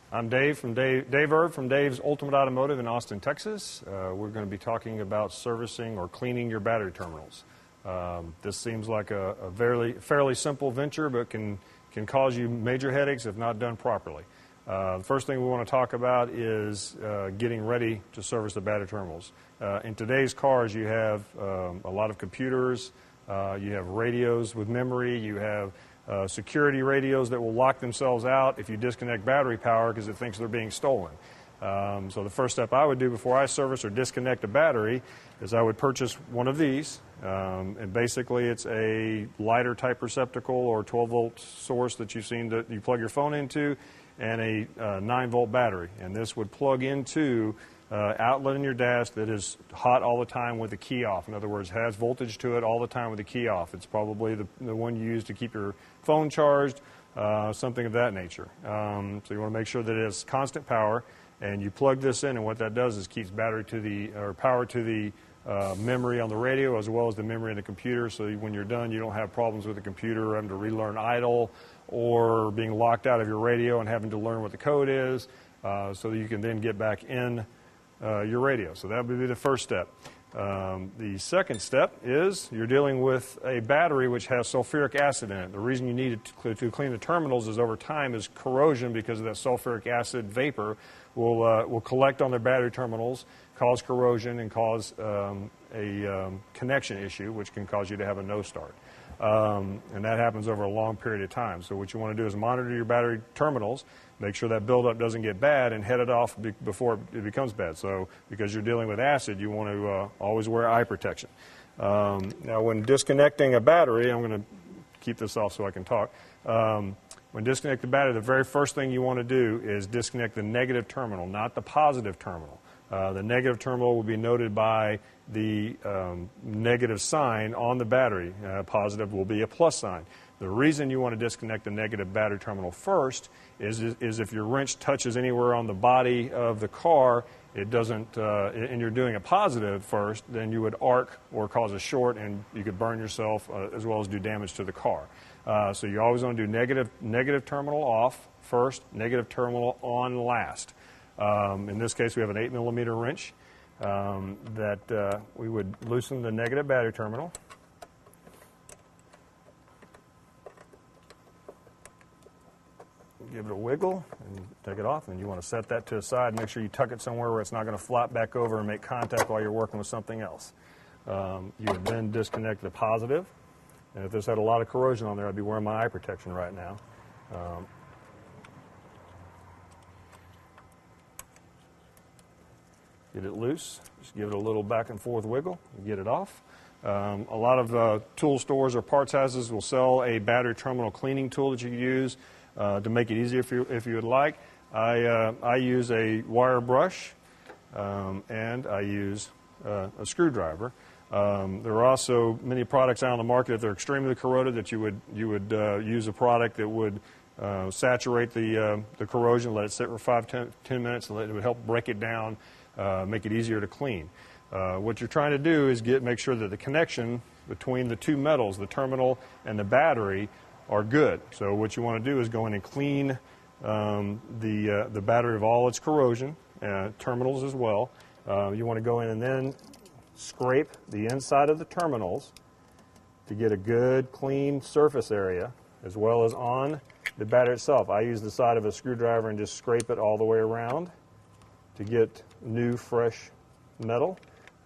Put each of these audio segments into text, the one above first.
I'm Dave Dave Erb from Dave's Ultimate Automotive in Austin, Texas. We're going to be talking about servicing or cleaning your battery terminals. This seems like a fairly simple venture, but can cause you major headaches if not done properly. The first thing we want to talk about is getting ready to service the battery terminals. In today's cars, you have a lot of computers, you have radios with memory, you have security radios that will lock themselves out if you disconnect battery power because it thinks they're being stolen. So the first step I would do before I service or disconnect a battery is I would purchase one of these. And basically it's a lighter type receptacle or 12-volt source that you've seen that you plug your phone into, and a 9-volt battery. And this would plug into outlet in your dash that is hot all the time with the key off. In other words, has voltage to it all the time with the key off. It's probably the one you use to keep your phone charged, something of that nature. So you want to make sure that it has constant power, and you plug this in, and what that does is keeps power to the memory on the radio as well as the memory in the computer, so when you're done you don't have problems with the computer having to relearn idle or being locked out of your radio and having to learn what the code is, so that you can then get back in your radio. So that would be the first step. The second step is you're dealing with a battery which has sulfuric acid in it. The reason you need it to clean the terminals is over time is corrosion, because of that sulfuric acid vapor will collect on their battery terminals, cause corrosion, and cause a connection issue, which can cause you to have a no start. And that happens over a long period of time. So what you want to do is monitor your battery terminals, make sure that buildup doesn't get bad, and head it off before it becomes bad. So because you're dealing with acid, you want to always wear eye protection. Now when disconnecting a battery, I'm going to keep this off so I can talk. When disconnecting the battery, the very first thing you want to do is disconnect the negative terminal, not the positive terminal. The negative terminal will be noted by the negative sign on the battery. Positive will be a plus sign. The reason you want to disconnect the negative battery terminal first is if your wrench touches anywhere on the body of the car, it doesn't, and you're doing a positive first, then you would arc or cause a short, and you could burn yourself as well as do damage to the car. So you always want to do negative terminal off first, negative terminal on last. In this case, we have an 8mm wrench that we would loosen the negative battery terminal. Give it a wiggle and take it off, and you want to set that to the side. Make sure you tuck it somewhere where it's not going to flop back over and make contact while you're working with something else. You would then disconnect the positive, and if this had a lot of corrosion on there, I'd be wearing my eye protection right now. Get it loose, just give it a little back and forth wiggle and get it off. A lot of tool stores or parts houses will sell a battery terminal cleaning tool that you can use to make it easier if you would like. I use a wire brush and I use a screwdriver. There are also many products out on the market, if they're extremely corroded, that you would use a product that would saturate the corrosion, let it sit for 5-10 minutes, and it would help break it down, make it easier to clean. What you're trying to do is make sure that the connection between the two metals, the terminal and the battery, are good. So what you want to do is go in and clean the battery of all its corrosion, terminals as well. You want to go in and then scrape the inside of the terminals to get a good clean surface area, as well as on the battery itself. I use the side of a screwdriver and just scrape it all the way around to get new, fresh metal.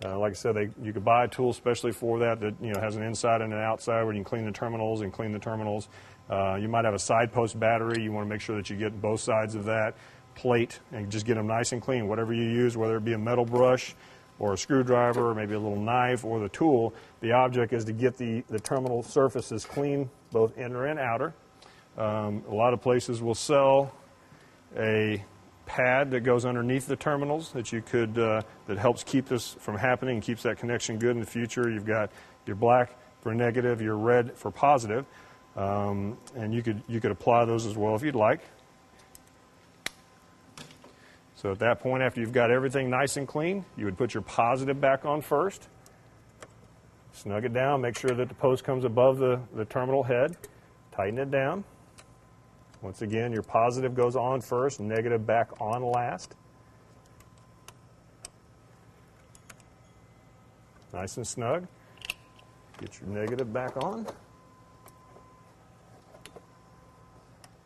Like I said, you could buy a tool especially for that has an inside and an outside where you can clean the terminals and clean the terminals. You might have a side post battery. You want to make sure that you get both sides of that plate and just get them nice and clean. Whatever you use, whether it be a metal brush or a screwdriver or maybe a little knife or the tool, the object is to get the terminal surfaces clean, both inner and outer. A lot of places will sell a pad that goes underneath the terminals that you could that helps keep this from happening and keeps that connection good in the future. You've got your black for negative, your red for positive, and you could apply those as well if you'd like. So at that point, after you've got everything nice and clean, you would put your positive back on first, snug it down, make sure that the post comes above the terminal head, tighten it down. Once again, your positive goes on first, negative back on last. Nice and snug. Get your negative back on.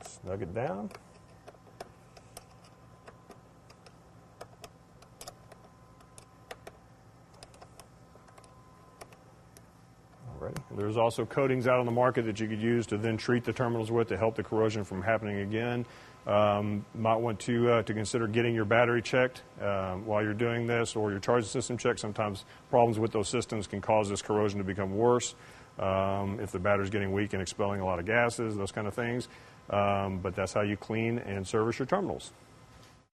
Snug it down. Alrighty. There's also coatings out on the market that you could use to then treat the terminals with to help the corrosion from happening again. Might want to consider getting your battery checked while you're doing this, or your charging system checked. Sometimes problems with those systems can cause this corrosion to become worse if the battery's getting weak and expelling a lot of gases, those kind of things. But that's how you clean and service your terminals.